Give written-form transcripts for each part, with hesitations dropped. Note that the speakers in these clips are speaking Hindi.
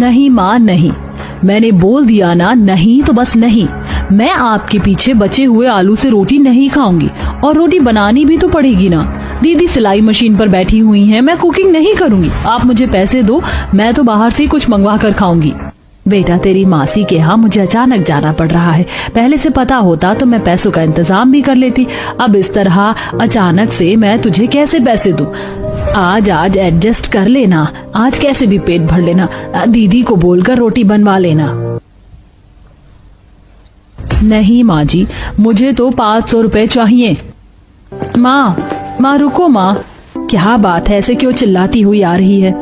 नहीं माँ नहीं, मैंने बोल दिया ना, नहीं तो बस नहीं। मैं आपके पीछे बचे हुए आलू से रोटी नहीं खाऊंगी, और रोटी बनानी भी तो पड़ेगी ना। दीदी सिलाई मशीन पर बैठी हुई हैं, मैं कुकिंग नहीं करूंगी। आप मुझे पैसे दो, मैं तो बाहर से ही कुछ मंगवा कर खाऊंगी। बेटा तेरी मासी के यहाँ मुझे अचानक जाना पड़ रहा है, पहले से पता होता तो मैं पैसों का इंतजाम भी कर लेती। अब इस तरह अचानक से मैं तुझे कैसे पैसे दूं? आज एडजस्ट कर लेना, आज कैसे भी पेट भर लेना। दीदी को बोलकर रोटी बनवा लेना। नहीं माँ जी, मुझे तो 500 रुपए चाहिए। माँ रुको माँ, क्या बात है, ऐसे क्यों चिल्लाती हुई आ रही है?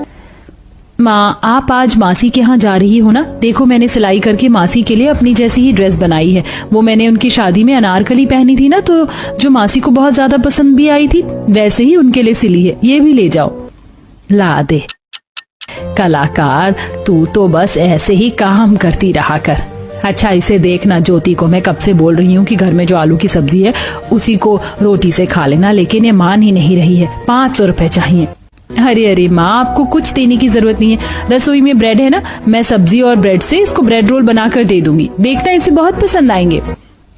माँ आप आज मासी के यहाँ जा रही हो ना? देखो मैंने सिलाई करके मासी के लिए अपनी जैसी ही ड्रेस बनाई है। वो मैंने उनकी शादी में अनारकली पहनी थी ना, तो जो मासी को बहुत ज्यादा पसंद भी आई थी, वैसे ही उनके लिए सिली है। ये भी ले जाओ। ला दे। कलाकार तू तो बस ऐसे ही काम करती रहा कर। अच्छा इसे देखना, ज्योति को मैं कब से बोल रही हूँ कि घर में जो आलू की सब्जी है उसी को रोटी से खा लेना, लेकिन ये मान ही नहीं रही है। 500 रुपए चाहिए। अरे माँ आपको कुछ देने की जरूरत नहीं है, रसोई में ब्रेड है ना, मैं सब्जी और ब्रेड से इसको ब्रेड रोल बनाकर दे दूंगी, देखना इसे बहुत पसंद आएंगे।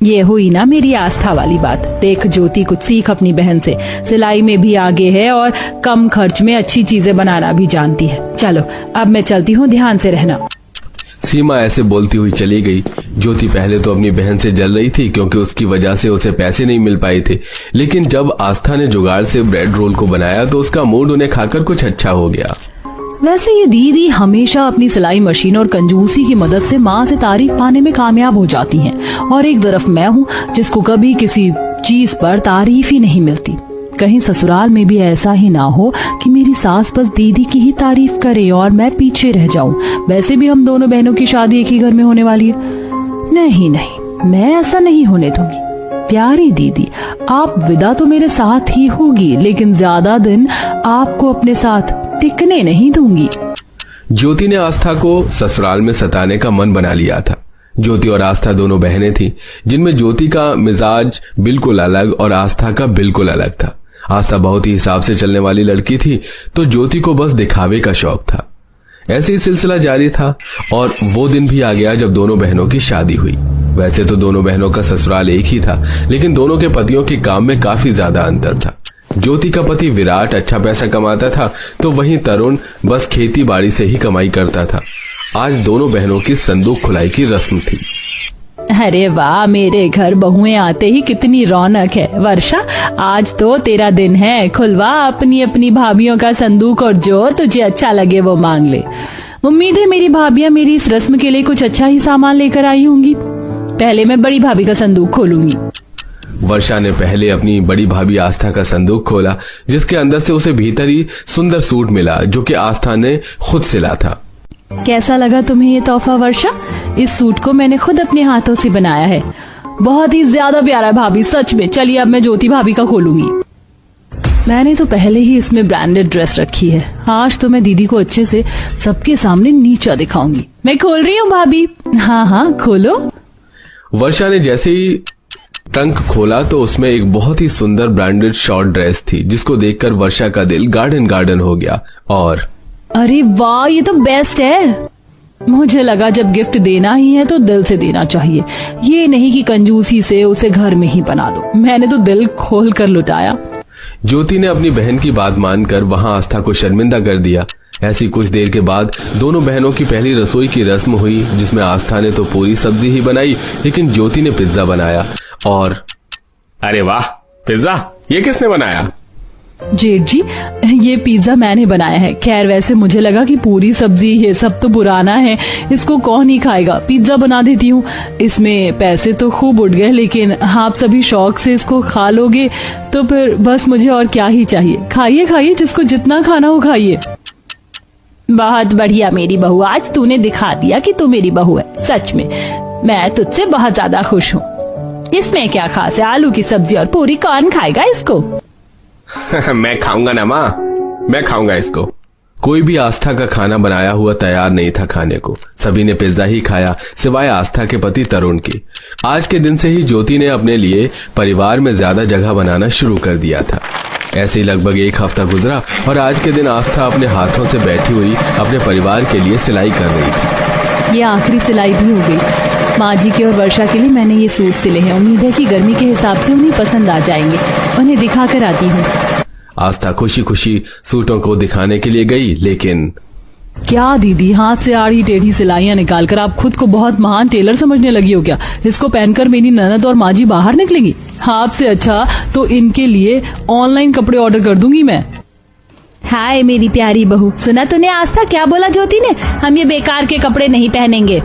ये हुई ना मेरी आस्था वाली बात। देख ज्योति कुछ सीख अपनी बहन से, सिलाई में भी आगे है और कम खर्च में अच्छी चीजें बनाना भी जानती है। चलो अब मैं चलती हूँ, ध्यान से रहना। सीमा ऐसे बोलती हुई चली गई। ज्योति पहले तो अपनी बहन से जल रही थी क्योंकि उसकी वजह से उसे पैसे नहीं मिल पाए थे, लेकिन जब आस्था ने जुगाड़ से ब्रेड रोल को बनाया तो उसका मूड उन्हें खाकर कुछ अच्छा हो गया। वैसे ये दीदी हमेशा अपनी सिलाई मशीन और कंजूसी की मदद से माँ से तारीफ पाने में कामयाब हो जाती हैं, और एक तरफ मैं हूँ जिसको कभी किसी चीज पर तारीफ ही नहीं मिलती। कहीं ससुराल में भी ऐसा ही ना हो कि मेरी सास बस दीदी की ही तारीफ करे और मैं पीछे रह जाऊं। वैसे भी हम दोनों बहनों की शादी एक ही घर में होने वाली है। नहीं, मैं ऐसा नहीं होने दूंगी। प्यारी दीदी, आप विदा तो मेरे साथ ही होगी, लेकिन ज्यादा दिन आपको अपने साथ टिकने नहीं दूंगी। ज्योति ने आस्था को ससुराल में सताने का मन बना लिया था। ज्योति और आस्था दोनों बहनें थीं, जिनमें ज्योति का मिजाज बिल्कुल अलग और आस्था का बिल्कुल अलग था। आस्था बहुत ही हिसाब से चलने वाली लड़की थी, तो ज्योति को बस दिखावे का शौक था। ऐसे ही सिलसिला जारी था और वो दिन भी आ गया जब दोनों बहनों की शादी हुई। वैसे तो दोनों बहनों का ससुराल एक ही था, लेकिन दोनों के पतियों के काम में काफी ज्यादा अंतर था। ज्योति का पति विराट अच्छा पैसा कमाता था, तो वहीं तरुण बस खेती बाड़ी से ही कमाई करता था। आज दोनों बहनों की संदूक खुलाई की रस्म थी। अरे वाह, मेरे घर बहुएं आते ही कितनी रौनक है। वर्षा, आज तो तेरा दिन है, खुलवा अपनी अपनी भाभियों का संदूक और जो तुझे अच्छा लगे वो मांग ले। उम्मीद है मेरी भाभियां मेरी इस रस्म के लिए कुछ अच्छा ही सामान लेकर आई होंगी। पहले मैं बड़ी भाभी का संदूक खोलूंगी। वर्षा ने पहले अपनी बड़ी भाभी आस्था का संदूक खोला, जिसके अंदर से उसे भीतर ही सुंदर सूट मिला जो कि आस्था ने खुद सिला था। कैसा लगा तुम्हें ये तोहफा वर्षा? इस सूट को मैंने खुद अपने हाथों से बनाया है। बहुत ही ज्यादा प्यारा है भाभी, सच में। चलिए अब मैं ज्योति भाभी का खोलूंगी। मैंने तो पहले ही इसमें ब्रांडेड ड्रेस रखी है, आज तो मैं दीदी को अच्छे से सबके सामने नीचा दिखाऊंगी। मैं खोल रही हूँ भाभी। हाँ खोलो। वर्षा ने जैसे ही ट्रंक खोला तो उसमें एक बहुत ही सुंदर ब्रांडेड शॉर्ट ड्रेस थी, जिसको देखकर वर्षा का दिल गार्डन हो गया। और अरे वाह, ये तो बेस्ट है। मुझे लगा जब गिफ्ट देना ही है तो दिल से देना चाहिए, ये नहीं कि कंजूसी से उसे घर में ही बना दो। मैंने तो दिल खोल कर लुटाया। ज्योति ने अपनी बहन की बात मानकर वहां आस्था को शर्मिंदा कर दिया। ऐसी कुछ देर के बाद दोनों बहनों की पहली रसोई की रस्म हुई, जिसमें आस्था ने तो पूरी सब्जी ही बनाई, लेकिन ज्योति ने पिज्जा बनाया। और अरे वाह, पिज्जा ये किसने बनाया? जेठ जी, ये पिज्जा मैंने बनाया है। खैर वैसे मुझे लगा कि पूरी सब्जी ये सब तो पुराना है, इसको कौन ही खाएगा, पिज्जा बना देती हूँ। इसमें पैसे तो खूब उठ गए, लेकिन आप सभी शौक से इसको खा लोगे तो फिर बस मुझे और क्या ही चाहिए। खाइए, जिसको जितना खाना हो खाइए। बहुत बढ़िया मेरी बहू, आज तूने दिखा दिया कि तू मेरी बहू है। सच में मैं तुझसे बहुत ज्यादा खुश हूँ। इसमें क्या खास है, आलू की सब्जी और पूरी, कौन खाएगा इसको? मैं खाऊंगा ना माँ, मैं खाऊंगा इसको। कोई भी आस्था का खाना बनाया हुआ तैयार नहीं था खाने को। सभी ने पिज्जा ही खाया, सिवाय आस्था के पति तरुण की। आज के दिन से ही ज्योति ने अपने लिए परिवार में ज्यादा जगह बनाना शुरू कर दिया था। ऐसे ही लगभग एक हफ्ता गुजरा और आज के दिन आस्था अपने हाथों से बैठी हुई अपने परिवार के लिए सिलाई कर रही थी। ये आखिरी सिलाई भी हो गई। माँ जी के और वर्षा के लिए मैंने ये सूट सिले हैं। उम्मीद है कि गर्मी के हिसाब से उन्हें पसंद आ जाएंगे। उन्हें दिखा कर आती हूँ। आस्था खुशी खुशी सूटों को दिखाने के लिए गई, लेकिन क्या दीदी, हाथ से आड़ी टेढ़ी सिलाइयाँ निकालकर आप खुद को बहुत महान टेलर समझने लगी हो क्या? इसको पहनकर मेरी ननद और माँ जी बाहर निकलेंगी। आपसे अच्छा तो इनके लिए ऑनलाइन कपड़े ऑर्डर कर दूंगी मैं। हाय मेरी प्यारी बहू, सुना तूने आस्था क्या बोला ज्योति ने? हम ये बेकार के कपड़े नहीं पहनेंगे।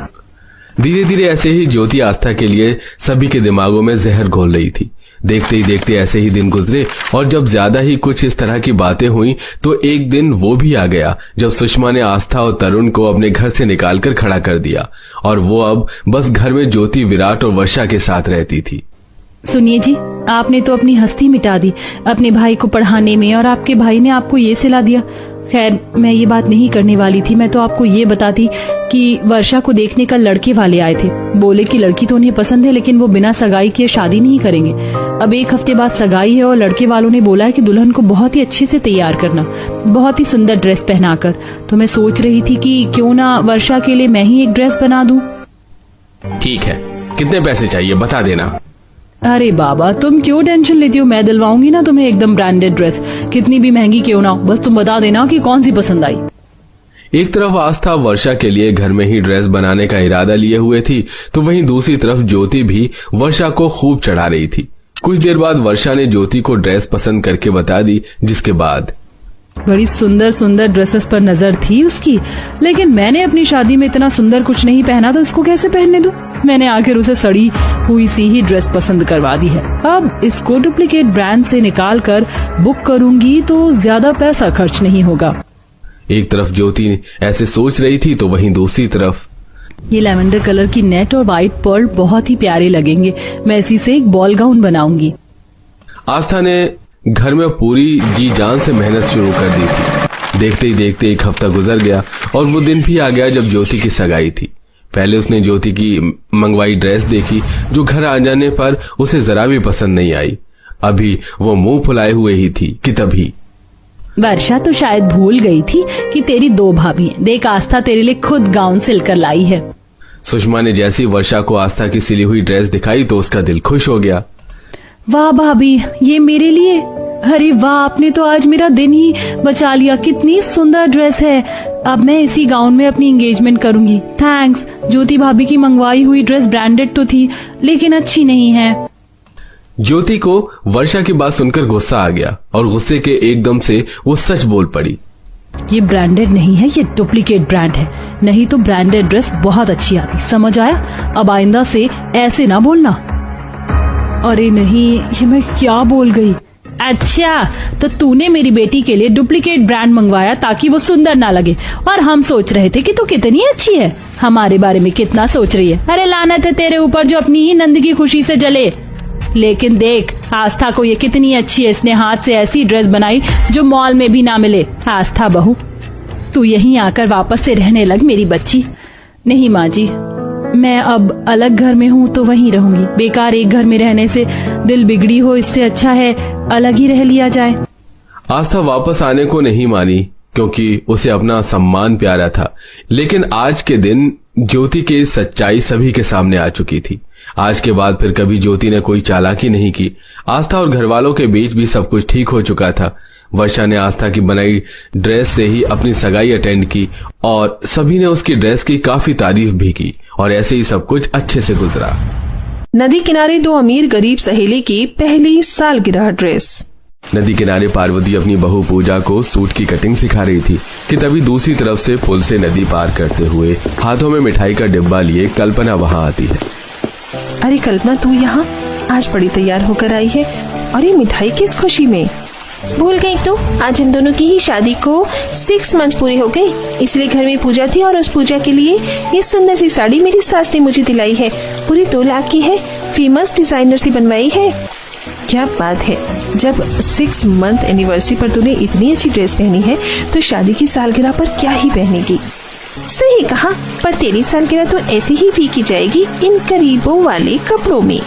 धीरे धीरे ऐसे ही ज्योति आस्था के लिए सभी के दिमागों में जहर घोल रही थी। देखते ही देखते ऐसे ही दिन गुजरे और जब ज्यादा ही कुछ इस तरह की बातें हुई तो एक दिन वो भी आ गया जब सुषमा ने आस्था और तरुण को अपने घर से निकालकर खड़ा कर दिया और वो अब बस घर में ज्योति, विराट और वर्षा के साथ रहती थी। सुनिए जी, आपने तो अपनी हस्ती मिटा दी अपने भाई को पढ़ाने में और आपके भाई ने आपको ये सिला दिया। खैर, मैं ये बात नहीं करने वाली थी। मैं तो आपको ये बताती कि वर्षा को देखने का लड़के वाले आए थे। बोले कि लड़की तो उन्हें पसंद है लेकिन वो बिना सगाई किए शादी नहीं करेंगे। अब एक हफ्ते बाद सगाई है और लड़के वालों ने बोला है कि दुल्हन को बहुत ही अच्छे से तैयार करना, बहुत ही सुंदर ड्रेस पहनाकर। तो मैं सोच रही थी कि क्यों ना वर्षा के लिए मैं ही एक ड्रेस बना दूं। ठीक है, कितने पैसे चाहिए बता देना। अरे बाबा, तुम क्यों टेंशन लेती हो? मैं दिलवाऊंगी ना तुम्हें एकदम ब्रांडेड ड्रेस, कितनी भी महंगी क्यों ना हो। बस तुम बता देना कि कौन सी पसंद आई। एक तरफ आस्था वर्षा के लिए घर में ही ड्रेस बनाने का इरादा लिए हुए थी तो वहीं दूसरी तरफ ज्योति भी वर्षा को खूब चढ़ा रही थी। कुछ देर बाद वर्षा ने ज्योति को ड्रेस पसंद करके बता दी, जिसके बाद बड़ी सुंदर सुंदर ड्रेसेस पर नजर थी उसकी, लेकिन मैंने अपनी शादी में इतना सुंदर कुछ नहीं पहना तो इसको कैसे पहनने दूं? मैंने आखिर उसे सड़ी हुई सी ही ड्रेस पसंद करवा दी है। अब इसको डुप्लीकेट ब्रांड से निकाल कर बुक करूंगी तो ज्यादा पैसा खर्च नहीं होगा। एक तरफ ज्योति ऐसे सोच रही थी तो वहीं दूसरी तरफ ये लैवेंडर कलर की नेट और व्हाइट पर्ल बहुत ही प्यारे लगेंगे। मैं इसी से एक बॉल गाउन बनाऊंगी। आस्था ने घर में पूरी जी जान से मेहनत शुरू कर दी थी। देखते ही देखते एक हफ्ता गुजर गया और वो दिन भी आ गया जब ज्योति की सगाई थी। पहले उसने ज्योति की मंगवाई ड्रेस देखी जो घर आ जाने पर उसे जरा भी पसंद नहीं आई। अभी वो मुंह फुलाए हुए ही थी कि तभी वर्षा तो शायद भूल गई थी कि तेरी दो भाभी हैं। देख, आस्था तेरे लिए खुद गाउन सिलकर लाई है। सुषमा ने जैसी वर्षा को आस्था की सिली हुई ड्रेस दिखाई तो उसका दिल खुश हो गया। वाह भाभी, ये मेरे लिए? अरे वाह, आपने तो आज मेरा दिन ही बचा लिया। कितनी सुंदर ड्रेस है। अब मैं इसी गाउन में अपनी एंगेजमेंट करूंगी। थैंक्स। ज्योति भाभी की मंगवाई हुई ड्रेस ब्रांडेड तो थी लेकिन अच्छी नहीं है। ज्योति को वर्षा की बात सुनकर गुस्सा आ गया और गुस्से के एकदम से वो सच बोल पड़ी। ये ब्रांडेड नहीं है, ये डुप्लीकेट ब्रांड है। नहीं तो ब्रांडेड ड्रेस बहुत अच्छी आती। समझ आया? अब आइंदा से ऐसे ना बोलना। अरे नहीं, ये मैं क्या बोल गई? अच्छा, तो तूने मेरी बेटी के लिए डुप्लीकेट ब्रांड मंगवाया ताकि वो सुंदर ना लगे, और हम सोच रहे थे कि तू कितनी अच्छी है, हमारे बारे में कितना सोच रही है। अरे लानत है तेरे ऊपर जो अपनी ही नंद की खुशी से जले। लेकिन देख, आस्था को ये कितनी अच्छी है। इसने हाथ से ऐसी ड्रेस बनाई जो मॉल में भी ना मिले। आस्था बहू, तू यहीं आकर वापस से रहने लग मेरी बच्ची। नहीं माँ जी, मैं अब अलग घर में हूँ तो वहीं रहूंगी। बेकार एक घर में रहने से दिल बिगड़ी हो, इससे अच्छा है अलग ही रह लिया जाए। आस्था वापस आने को नहीं मानी क्योंकि उसे अपना सम्मान प्यारा था। लेकिन आज के दिन ज्योति की सच्चाई सभी के सामने आ चुकी थी। आज के बाद फिर कभी ज्योति ने कोई चालाकी नहीं की। आस्था और घर वालों के बीच भी सब कुछ ठीक हो चुका था। वर्षा ने आस्था की बनाई ड्रेस से ही अपनी सगाई अटेंड की और सभी ने उसकी ड्रेस की काफी तारीफ भी की और ऐसे ही सब कुछ अच्छे से गुजरा। नदी किनारे दो अमीर गरीब सहेली की पहली सालगिरह ड्रेस। नदी किनारे पार्वती अपनी बहू पूजा को सूट की कटिंग सिखा रही थी कि तभी दूसरी तरफ से पुल से नदी पार करते हुए हाथों में मिठाई का डिब्बा लिए कल्पना वहाँ आती है। अरे कल्पना, तू यहाँ आज बड़ी तैयार होकर आई है, और ये मिठाई किस खुशी में? भूल गई तू? आज हम दोनों की ही शादी को 6 मंथ पूरे हो गए, इसलिए घर में पूजा थी और उस पूजा के लिए ये सुंदर सी साड़ी मेरी सास ने मुझे दिलाई है। पूरी 2 लाख की है, फेमस डिजाइनर से बनवाई है। क्या बात है, जब 6 मंथ एनिवर्सरी पर तूने इतनी अच्छी ड्रेस पहनी है तो शादी की सालगिरह पर क्या ही पहनेगी? सही कहा, पर तेरी सालगिरह तो ऐसी ही फीकी जाएगी इन गरीबों वाले कपड़ों में।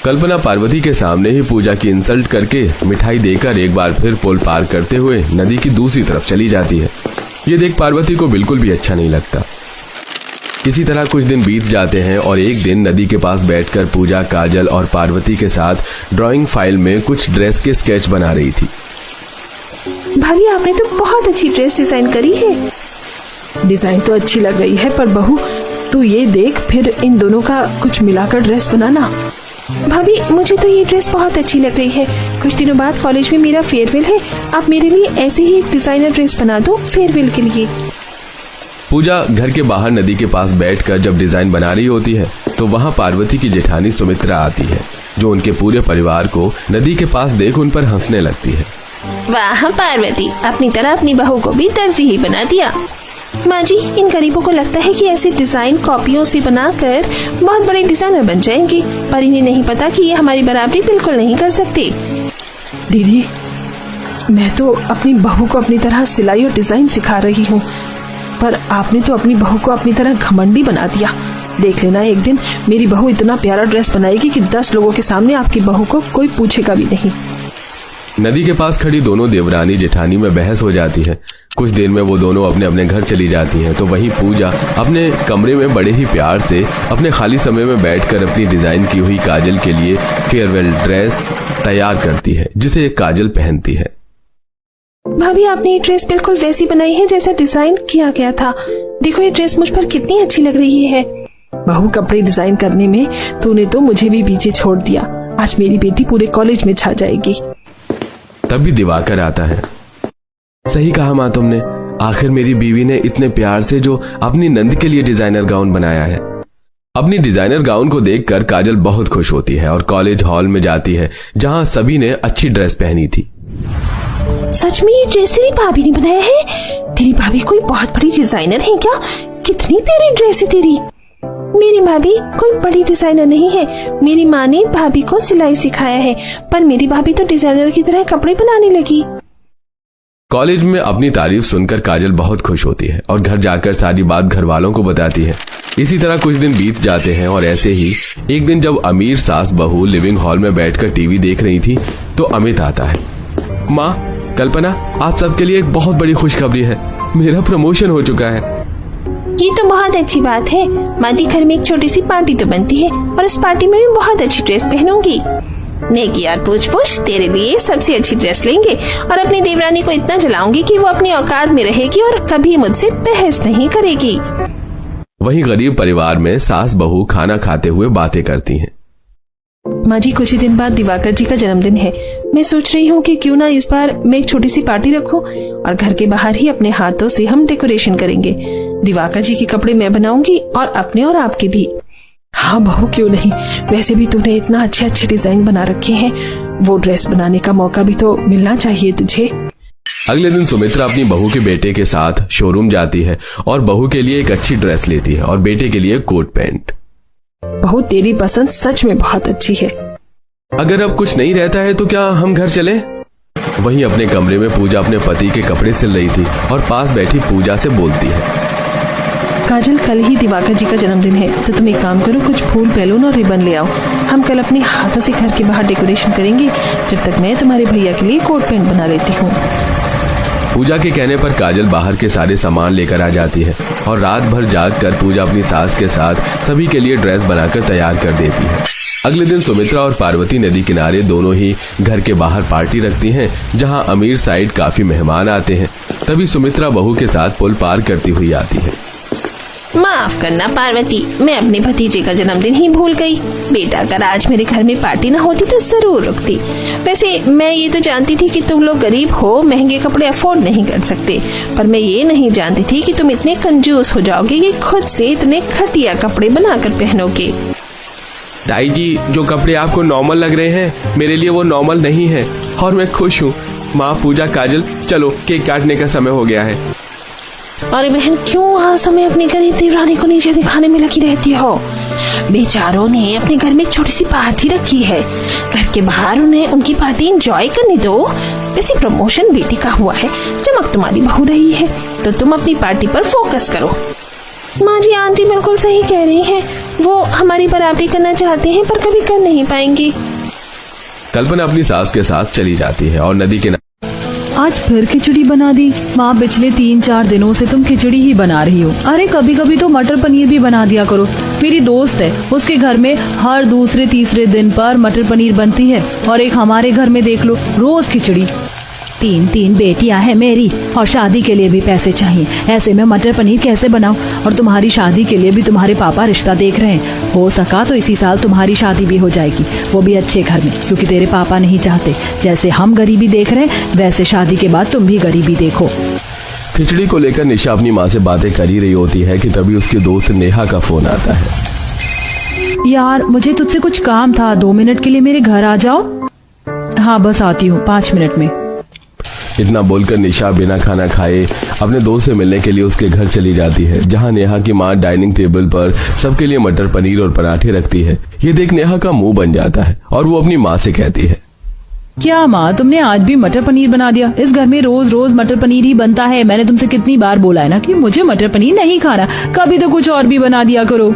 कल्पना पार्वती के सामने ही पूजा की इंसल्ट करके मिठाई देकर एक बार फिर पुल पार करते हुए नदी की दूसरी तरफ चली जाती है। ये देख पार्वती को बिल्कुल भी अच्छा नहीं लगता। इसी तरह कुछ दिन बीत जाते हैं और एक दिन नदी के पास बैठकर पूजा काजल और पार्वती के साथ ड्राइंग फाइल में कुछ ड्रेस के स्केच बना रही थी। भाभी आपने तो बहुत अच्छी ड्रेस डिजाइन करी है। डिजाइन तो अच्छी लग रही है, पर बहू तू ये देख, फिर इन दोनों का कुछ मिलाकर ड्रेस बनाना। भाभी मुझे तो ये ड्रेस बहुत अच्छी लग रही है। कुछ दिनों बाद कॉलेज में मेरा फेयरवेल है, आप मेरे लिए ऐसे ही एक डिजाइनर ड्रेस बना दो फेयरवेल के लिए। पूजा घर के बाहर नदी के पास बैठकर जब डिजाइन बना रही होती है तो वहाँ पार्वती की जेठानी सुमित्रा आती है, जो उनके पूरे परिवार को नदी के पास देख उन पर हंसने लगती है। वाह पार्वती, अपनी तरह अपनी बहू को भी दर्जी ही बना दिया। माँ जी, इन गरीबों को लगता है कि ऐसे डिजाइन कॉपियों से बनाकर बहुत बड़े डिजाइनर बन जाएंगे, पर इन्हें नहीं पता कि ये हमारी बराबरी बिल्कुल नहीं कर सकते। दीदी, मैं तो अपनी बहू को अपनी तरह सिलाई और डिजाइन सिखा रही हूँ, पर आपने तो अपनी बहू को अपनी तरह घमंडी बना दिया। देख लेना, एक दिन मेरी बहू इतना प्यारा ड्रेस बनाएगी कि 10 लोगों के सामने आपकी बहू को कोई पूछेगा भी नहीं। नदी के पास खड़ी दोनों देवरानी जेठानी में बहस हो जाती है। कुछ देर में वो दोनों अपने अपने घर चली जाती हैं, तो वहीं पूजा अपने कमरे में बड़े ही प्यार से अपने खाली समय में बैठकर अपनी डिजाइन की हुई काजल के लिए फेयरवेल ड्रेस तैयार करती है, जिसे काजल पहनती है। भाभी आपने ये ड्रेस बिल्कुल वैसी बनाई है जैसा डिजाइन किया गया था। देखो ये ड्रेस मुझ पर कितनी अच्छी लग रही है। बहू, कपड़े डिजाइन करने में तूने तो मुझे भी पीछे छोड़ दिया। आज मेरी बेटी पूरे कॉलेज में छा जाएगी। तभी दिवाकर आता है। सही कहा माँ तुमने, आखिर मेरी बीवी ने इतने प्यार से जो अपनी नंद के लिए डिजाइनर गाउन बनाया है। अपनी डिजाइनर गाउन को देखकर काजल बहुत खुश होती है और कॉलेज हॉल में जाती है, जहाँ सभी ने अच्छी ड्रेस पहनी थी। सच में ये ड्रेस तेरी भाभी ने बनाया है? तेरी भाभी कोई बहुत बड़ी डिजाइनर है क्या? कितनी प्यारी ड्रेस है तेरी। मेरी भाभी कोई बड़ी डिजाइनर नहीं है। मेरी माँ ने भाभी को सिलाई सिखाया है, पर मेरी भाभी तो डिजाइनर की तरह कपड़े बनाने लगी। कॉलेज में अपनी तारीफ सुनकर काजल बहुत खुश होती है और घर जाकर सारी बात घर वालों को बताती है। इसी तरह कुछ दिन बीत जाते हैं और ऐसे ही एक दिन जब अमीर सास बहू लिविंग हॉल में बैठकर टीवी देख रही थी तो अमित आता है। माँ, कल्पना, आप सबके लिए एक बहुत बड़ी खुशखबरी है। मेरा प्रमोशन हो चुका है। ये तो बहुत अच्छी बात है। माँ जी, घर में एक छोटी सी पार्टी तो बनती है और इस पार्टी में मैं बहुत अच्छी ड्रेस पहनूंगी। नेकी और पूछ तेरे लिए सबसे अच्छी ड्रेस लेंगे और अपनी देवरानी को इतना जलाऊंगी कि वो अपनी औकात में रहेगी और कभी मुझसे बहस नहीं करेगी। वहीं गरीब परिवार में सास बहू खाना खाते हुए बातें करती हैं। माँ जी, कुछ ही दिन बाद दिवाकर जी का जन्मदिन है। मैं सोच रही हूँ कि क्यों ना इस बार मैं एक छोटी सी पार्टी रखूं और घर के बाहर ही अपने हाथों से हम डेकोरेशन करेंगे। दिवाकर जी के कपड़े मैं बनाऊंगी और अपने और आपके भी। हाँ बहू, क्यों नहीं। वैसे भी तूने इतना अच्छे अच्छे डिजाइन बना रखे हैं, वो ड्रेस बनाने का मौका भी तो मिलना चाहिए तुझे। अगले दिन सुमित्रा अपनी बहू के बेटे के साथ शोरूम जाती है और बहू के लिए एक अच्छी ड्रेस लेती है और बेटे के लिए कोट पैंट। बहू, तेरी पसंद सच में बहुत अच्छी है। अगर अब कुछ नहीं रहता है तो क्या हम घर चले? वहीं अपने कमरे में पूजा अपने पति के कपड़े सिल रही थी और पास बैठी पूजा से बोलती है। काजल, कल ही दिवाकर जी का जन्मदिन है, तो तुम एक काम करो, कुछ फूल, बैलून और रिबन ले आओ। हम कल अपने हाथों से घर के बाहर डेकोरेशन करेंगे, जब तक मैं तुम्हारे भैया के लिए कोट पैंट बना लेती हूँ। पूजा के कहने पर काजल बाहर के सारे सामान लेकर आ जाती है और रात भर जागकर पूजा अपनी सास के साथ सभी के लिए ड्रेस बनाकर तैयार कर देती है। अगले दिन सुमित्रा और पार्वती नदी किनारे दोनों ही घर के बाहर पार्टी रखती हैं, जहां अमीर साइड काफी मेहमान आते हैं। तभी सुमित्रा बहू के साथ पुल पार करती हुई आती है। माफ करना पार्वती, मैं अपने भतीजे का जन्मदिन ही भूल गई। बेटा, अगर आज मेरे घर में पार्टी न होती तो जरूर रुकती। वैसे मैं ये तो जानती थी कि तुम लोग गरीब हो, महंगे कपड़े अफोर्ड नहीं कर सकते, पर मैं ये नहीं जानती थी कि तुम इतने कंजूस हो जाओगे कि खुद से इतने घटिया कपड़े बनाकर पहनोगे। ताई जी, जो कपड़े आपको नॉर्मल लग रहे हैं मेरे लिए वो नॉर्मल नहीं है और मैं खुश हूँ। माँ, पूजा, काजल, चलो केक काटने का समय हो गया है। अरे बहन, क्यों हर समय अपनी गरीब देवरानी को नीचे दिखाने में लगी रहती हो? बेचारों ने अपने घर में एक छोटी सी पार्टी रखी है, घर के बाहर उन्हें उनकी पार्टी एंजॉय करने दो। वैसे प्रमोशन बेटी का हुआ है, चमक तुम्हारी बहू रही है, तो तुम अपनी पार्टी पर फोकस करो। माँ जी, आंटी बिल्कुल सही कह रही हैं। वो हमारी बराबरी करना चाहते हैं पर कभी कर नहीं पाएंगी। कल्पना अपनी सास के साथ चली जाती है और नदी के आज फिर खिचड़ी बना दी। माँ, पिछले 3-4 दिनों से तुम खिचड़ी ही बना रही हो। अरे कभी कभी तो मटर पनीर भी बना दिया करो। मेरी दोस्त है, उसके घर में हर दूसरे तीसरे दिन पर मटर पनीर बनती है। और एक हमारे घर में देख लो, रोज खिचड़ी। 3 बेटियां हैं मेरी और शादी के लिए भी पैसे चाहिए। ऐसे में मटर पनीर कैसे बनाऊं? और तुम्हारी शादी के लिए भी तुम्हारे पापा रिश्ता देख रहे हैं। हो सका तो इसी साल तुम्हारी शादी भी हो जाएगी, वो भी अच्छे घर में, क्योंकि तेरे पापा नहीं चाहते जैसे हम गरीबी देख रहे हैं वैसे शादी के बाद तुम भी गरीबी देखो। खिचड़ी को लेकर निशा अपनी माँ से बातें कर ही रही होती है कि तभी उसकी दोस्त नेहा का फोन आता है। यार, मुझे तुझसे कुछ काम था, 2 मिनट के लिए मेरे घर आ जाओ। हाँ बस आती हूँ 5 मिनट में। इतना बोलकर निशा बिना खाना खाए अपने दोस्त से मिलने के लिए उसके घर चली जाती है, जहां नेहा की मां डाइनिंग टेबल पर सबके लिए मटर पनीर और पराठे रखती है। ये देख नेहा का मुंह बन जाता है और वो अपनी मां से कहती है, क्या माँ, तुमने आज भी मटर पनीर बना दिया? इस घर में रोज रोज मटर पनीर ही बनता है। मैंने तुमसे कितनी बार बोला है ना कि मुझे मटर पनीर नहीं खाना, कभी तो कुछ और भी बना दिया करो।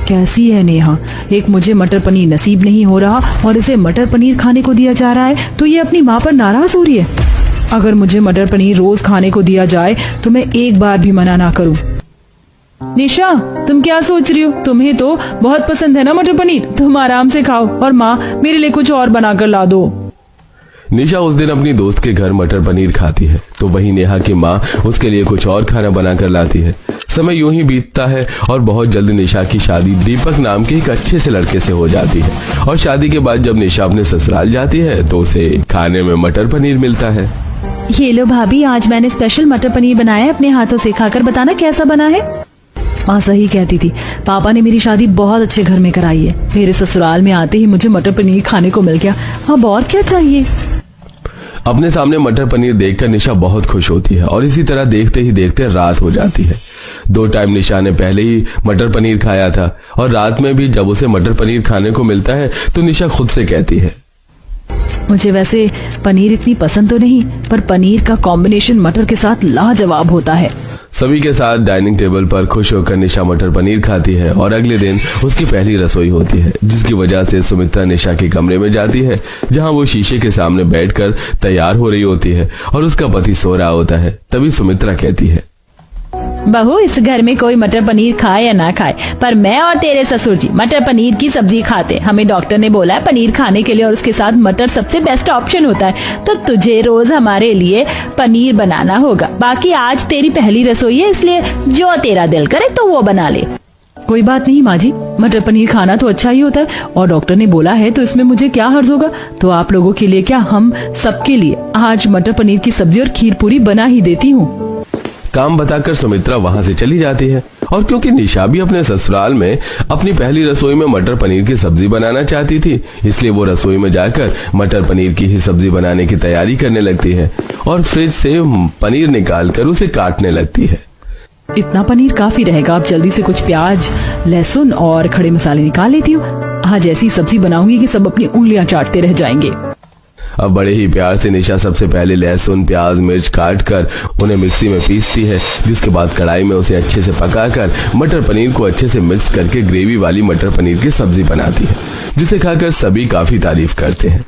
कैसी है नेहा, एक मुझे मटर पनीर नसीब नहीं हो रहा और इसे मटर पनीर खाने को दिया जा रहा है तो ये अपनी माँ पर नाराज हो रही है। अगर मुझे मटर पनीर रोज खाने को दिया जाए तो मैं एक बार भी मना ना करूं। निशा, तुम क्या सोच रही हो? तुम्हें तो बहुत पसंद है ना मटर पनीर, तुम आराम से खाओ और माँ मेरे लिए कुछ और बनाकर ला दो। निशा उस दिन अपनी दोस्त के घर मटर पनीर खाती है तो वहीं नेहा की माँ उसके लिए कुछ और खाना बनाकर लाती है। समय यूं ही बीतता है और बहुत जल्द निशा की शादी दीपक नाम के एक अच्छे से लड़के से हो जाती है। और शादी के बाद जब निशा अपने ससुराल जाती है तो उसे खाने में मटर पनीर मिलता है। ये लो भाभी, आज मैंने स्पेशल मटर पनीर बनाया है, अपने हाथों से खाकर बताना कैसा बना है। माँ सही कहती थी, पापा ने मेरी शादी बहुत अच्छे घर में कराई है। मेरे ससुराल में आते ही मुझे मटर पनीर खाने को मिल गया, अब और क्या चाहिए। अपने सामने मटर पनीर देखकर निशा बहुत खुश होती है और इसी तरह देखते ही देखते रात हो जाती है। 2 टाइम निशा ने पहले ही मटर पनीर खाया था और रात में भी जब उसे मटर पनीर खाने को मिलता है तो निशा खुद से कहती है, मुझे वैसे पनीर इतनी पसंद तो नहीं, पर पनीर का कॉम्बिनेशन मटर के साथ लाजवाब होता है। सभी के साथ डाइनिंग टेबल पर खुश होकर निशा मटर पनीर खाती है और अगले दिन उसकी पहली रसोई होती है, जिसकी वजह से सुमित्रा निशा के कमरे में जाती है, जहां वो शीशे के सामने बैठकर तैयार हो रही होती है और उसका पति सो रहा होता है। तभी सुमित्रा कहती है, बहू, इस घर में कोई मटर पनीर खाए या ना खाए, पर मैं और तेरे ससुर जी मटर पनीर की सब्जी खाते। हमें डॉक्टर ने बोला है पनीर खाने के लिए और उसके साथ मटर सबसे बेस्ट ऑप्शन होता है, तो तुझे रोज हमारे लिए पनीर बनाना होगा। बाकी आज तेरी पहली रसोई है, इसलिए जो तेरा दिल करे तो वो बना ले। कोई बात नहीं माँ जी, मटर पनीर खाना तो अच्छा ही होता है और डॉक्टर ने बोला है तो इसमें मुझे क्या हर्ज होगा। तो आप लोगों के लिए क्या, हम सबके लिए आज मटर पनीर की सब्जी और खीर पूरी बना ही देती हूँ। काम बताकर सुमित्रा वहां से चली जाती है और क्योंकि निशा भी अपने ससुराल में अपनी पहली रसोई में मटर पनीर की सब्जी बनाना चाहती थी, इसलिए वो रसोई में जाकर मटर पनीर की ही सब्जी बनाने की तैयारी करने लगती है और फ्रिज से पनीर निकालकर उसे काटने लगती है। इतना पनीर काफी रहेगा, अब जल्दी से कुछ प्याज, लहसुन और खड़े मसाले निकाल लेती हूँ। आज ऐसी सब्जी बनाऊंगी कि सब अपनी उंगलियां चाटते रह जाएंगे। अब बड़े ही प्यार से निशा सबसे पहले लहसुन, प्याज, मिर्च काट कर उन्हें मिक्सी में पीसती है, जिसके बाद कढ़ाई में उसे अच्छे से पकाकर मटर पनीर को अच्छे से मिक्स करके ग्रेवी वाली मटर पनीर की सब्जी बनाती है, जिसे खाकर सभी काफी तारीफ करते हैं।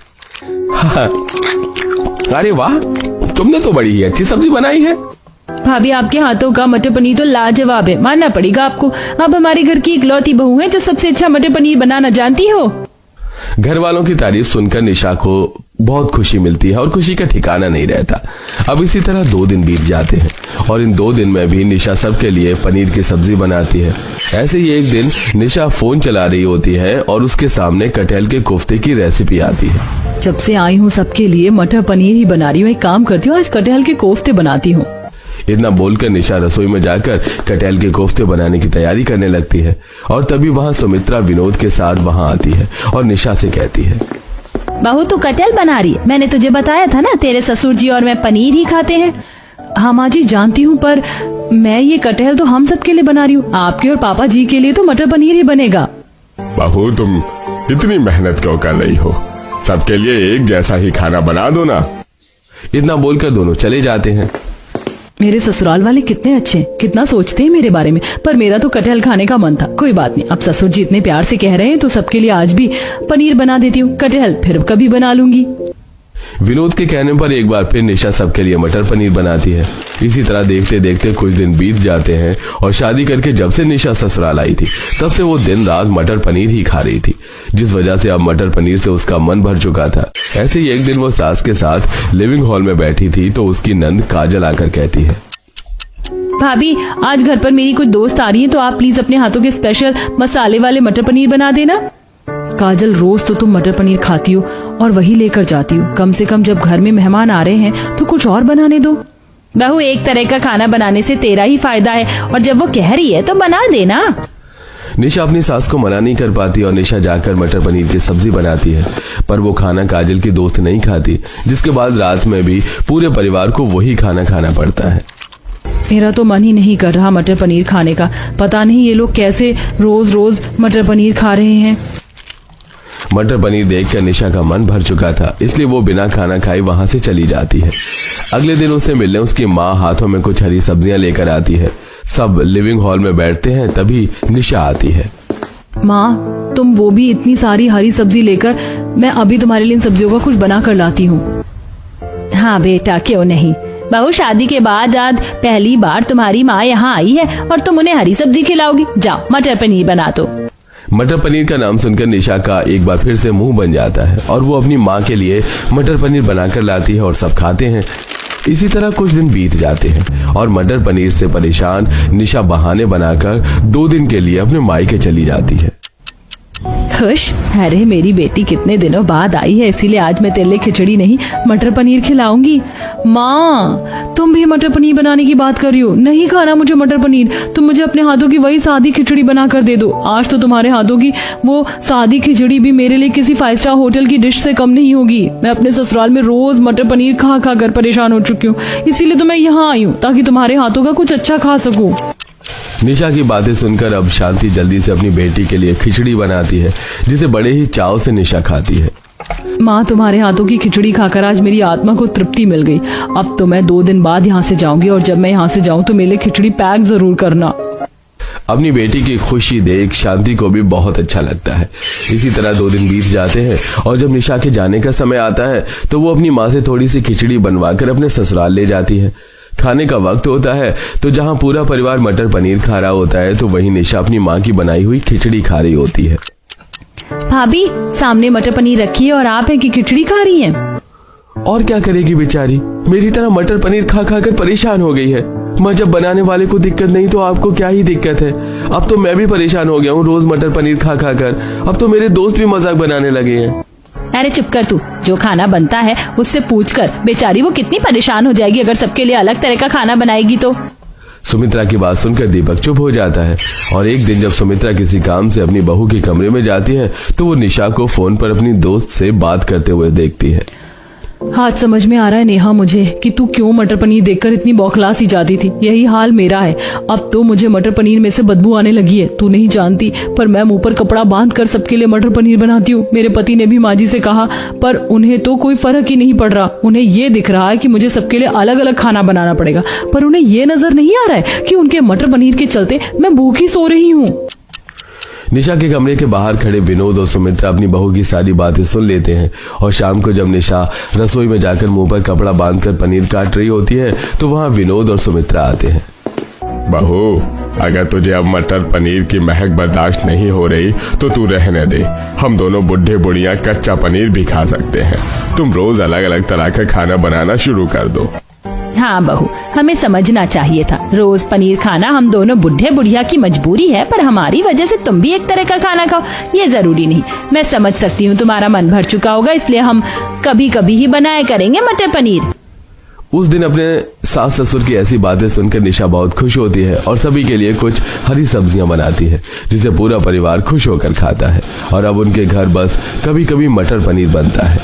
हाँ, अरे वाह, तुमने तो बड़ी ही अच्छी सब्जी बनाई है। भाभी, आपके हाथों का मटर पनीर तो लाजवाब है, मानना पड़ेगा आपको। आप हमारे घर की इकलौती बहू हैं जो सबसे अच्छा मटर पनीर बनाना जानती हो। घर वालों की तारीफ सुनकर निशा को बहुत खुशी मिलती है और खुशी का ठिकाना नहीं रहता। अब इसी तरह 2 दिन बीत जाते हैं और इन 2 दिन में भी निशा सबके लिए पनीर की सब्जी बनाती है। ऐसे ही एक दिन निशा फोन चला रही होती है और उसके सामने कटहल के कोफ्ते की रेसिपी आती है। जब से आई हूँ सबके लिए मटर पनीर ही बना रही हूँ, एक काम करती हूँ, आज कटहल के कोफ्ते बनाती हूँ। इतना बोलकर निशा रसोई में जाकर कटहल के कोफ्ते बनाने की तैयारी करने लगती है और तभी वहाँ सुमित्रा विनोद के साथ वहाँ आती है और निशा से कहती है, बहू तू कटहल बना रही है, मैंने तुझे बताया था ना तेरे ससुर जी और मैं पनीर ही खाते हैं। हाँ माँ जी जानती हूँ, पर मैं ये कटहल तो हम सबके लिए बना रही हूँ, आपके और पापा जी के लिए तो मटर पनीर ही बनेगा। बहू, तुम इतनी मेहनत क्यों कर रही हो? सबके लिए एक जैसा ही खाना बना दो ना। इतना बोलकर दोनों चले जाते हैं। मेरे ससुराल वाले कितने अच्छे हैं, कितना सोचते हैं मेरे बारे में। पर मेरा तो कटहल खाने का मन था। कोई बात नहीं, अब ससुर जी इतने प्यार से कह रहे हैं तो सबके लिए आज भी पनीर बना देती हूँ। कटहल फिर कभी बना लूंगी। विनोद के कहने पर एक बार फिर निशा सबके लिए मटर पनीर बनाती है। इसी तरह देखते देखते कुछ दिन बीत जाते हैं और शादी करके जब से निशा ससुराल आई थी तब से वो दिन रात मटर पनीर ही खा रही थी, जिस वजह से अब मटर पनीर से उसका मन भर चुका था। ऐसे ही एक दिन वो सास के साथ लिविंग हॉल में बैठी थी तो उसकी नंद काजल आकर कहती है, भाभी आज घर पर मेरी कुछ दोस्त आ रही हैं, तो आप प्लीज अपने हाथों के स्पेशल मसाले वाले मटर पनीर बना देना। काजल, रोज तो तुम मटर पनीर खाती हो और वही लेकर जाती हो। कम से कम जब घर में मेहमान आ रहे हैं तो कुछ और बनाने दो। बहू, एक तरह का खाना बनाने से तेरा ही फायदा है, और जब वो कह रही है तो बना देना। निशा अपनी सास को मना नहीं कर पाती और निशा जाकर मटर पनीर की सब्जी बनाती है, पर वो खाना काजल की दोस्त नहीं खाती, जिसके बाद रात में भी पूरे परिवार को वही खाना खाना पड़ता है। मेरा तो मन ही नहीं कर रहा मटर पनीर खाने का। पता नहीं ये लोग कैसे रोज रोज मटर पनीर खा रहे हैं। मटर पनीर देखकर निशा का मन भर चुका था, इसलिए वो बिना खाना खाए वहां से चली जाती है। अगले दिन उससे मिलने उसकी माँ हाथों में कुछ हरी सब्जियां लेकर आती है। सब लिविंग हॉल में बैठते हैं, तभी निशा आती है। माँ, तुम वो भी इतनी सारी हरी सब्जी लेकर, मैं अभी तुम्हारे लिए इन सब्जियों का कुछ बना कर लाती हूँ। हाँ बेटा, क्यों नहीं। बहू, शादी के बाद आज पहली बार तुम्हारी माँ यहाँ आई है और तुम उन्हें हरी सब्जी खिलाओगी। जाओ मटर पनीर बना दो। मटर पनीर का नाम सुनकर निशा का एक बार फिर से मुंह बन जाता है और वो अपनी माँ के लिए मटर पनीर बनाकर लाती है और सब खाते हैं। इसी तरह कुछ दिन बीत जाते हैं और मटर पनीर से परेशान निशा बहाने बनाकर 2 दिन के लिए अपने मायके चली जाती है। खुश, अरे मेरी बेटी कितने दिनों बाद आई है, इसीलिए आज मैं तेरे लिए खिचड़ी नहीं मटर पनीर खिलाऊंगी। माँ, तुम भी मटर पनीर बनाने की बात कर रही हो? नहीं खाना मुझे मटर पनीर, तुम मुझे अपने हाथों की वही सादी खिचड़ी बना कर दे दो। आज तो तुम्हारे हाथों की वो सादी खिचड़ी भी मेरे लिए किसी 5 स्टार होटल की डिश से कम नहीं होगी। मैं अपने ससुराल में रोज मटर पनीर खा खा कर परेशान हो चुकी हूँ, इसीलिए तो मैं यहाँ आई हूँ ताकि तुम्हारे हाथों का कुछ अच्छा खा सकूं। निशा की बातें सुनकर अब शांति जल्दी से अपनी बेटी के लिए खिचड़ी बनाती है, जिसे बड़े ही चाव से निशा खाती है। माँ, तुम्हारे हाथों की खिचड़ी खाकर आज मेरी आत्मा को तृप्ति मिल गई। अब तो मैं 2 दिन बाद यहाँ से जाऊंगी और जब मैं यहाँ से जाऊँ तो मेरे लिए खिचड़ी पैक जरूर करना। अपनी बेटी की खुशी देख शांति को भी बहुत अच्छा लगता है। इसी तरह 2 दिन बीत जाते हैं और जब निशा के जाने का समय आता है तो वो अपनी माँ से थोड़ी सी खिचड़ी बनवाकर अपने ससुराल ले जाती है। खाने का वक्त होता है तो जहाँ पूरा परिवार मटर पनीर खा रहा होता है तो वहीं निशा अपनी माँ की बनाई हुई खिचड़ी खा रही होती है। भाभी, सामने मटर पनीर रखी है और आप है कि खिचड़ी खा रही हैं? और क्या करेगी बेचारी, मेरी तरह मटर पनीर खा खा कर परेशान हो गई है। मैं जब बनाने वाले को दिक्कत नहीं तो आपको क्या ही दिक्कत है। अब तो मैं भी परेशान हो गया हूँ रोज मटर पनीर खा खा कर। अब तो मेरे दोस्त भी मजाक बनाने लगे हैं। अरे चुप कर तू, जो खाना बनता है उससे पूछ कर। बेचारी वो कितनी परेशान हो जाएगी अगर सबके लिए अलग तरह का खाना बनाएगी तो। सुमित्रा की बात सुनकर दीपक चुप हो जाता है और एक दिन जब सुमित्रा किसी काम से अपनी बहू के कमरे में जाती है तो वो निशा को फोन पर अपनी दोस्त से बात करते हुए देखती है। आज समझ में आ रहा है नेहा मुझे कि तू क्यों मटर पनीर देखकर इतनी बौखला सी जाती थी। यही हाल मेरा है। अब तो मुझे मटर पनीर में से बदबू आने लगी है। तू नहीं जानती, पर मैं मुंह पर कपड़ा बांधकर सबके लिए मटर पनीर बनाती हूँ। मेरे पति ने भी माँ जी से कहा, पर उन्हें तो कोई फर्क ही नहीं पड़ रहा। उन्हें ये दिख रहा है कि मुझे सबके लिए अलग अलग खाना बनाना पड़ेगा, पर उन्हें ये नजर नहीं आ रहा है कि उनके मटर पनीर के चलते मैं भूखी सो रही हूँ। निशा के कमरे के बाहर खड़े विनोद और सुमित्रा अपनी बहू की सारी बातें सुन लेते हैं और शाम को जब निशा रसोई में जाकर मुंह पर कपड़ा बांधकर पनीर काट रही होती है तो वहां विनोद और सुमित्रा आते हैं। बहू, अगर तुझे अब मटर पनीर की महक बर्दाश्त नहीं हो रही तो तू रहने दे। हम दोनों बुढ़े बुढ़िया कच्चा पनीर भी खा सकते हैं। तुम रोज अलग अलग तरह का खाना बनाना शुरू कर दो। हाँ बहू, हमें समझना चाहिए था। रोज पनीर खाना हम दोनों बुढ़े बुढ़िया की मजबूरी है, पर हमारी वजह से तुम भी एक तरह का खाना खाओ ये जरूरी नहीं। मैं समझ सकती हूँ तुम्हारा मन भर चुका होगा, इसलिए हम कभी कभी ही बनाया करेंगे मटर पनीर। उस दिन अपने सास ससुर की ऐसी बातें सुनकर निशा बहुत खुश होती है और सभी के लिए कुछ हरी सब्जियां बनाती है, जिसे पूरा परिवार खुश होकर खाता है और अब उनके घर बस कभी कभी मटर पनीर बनता है।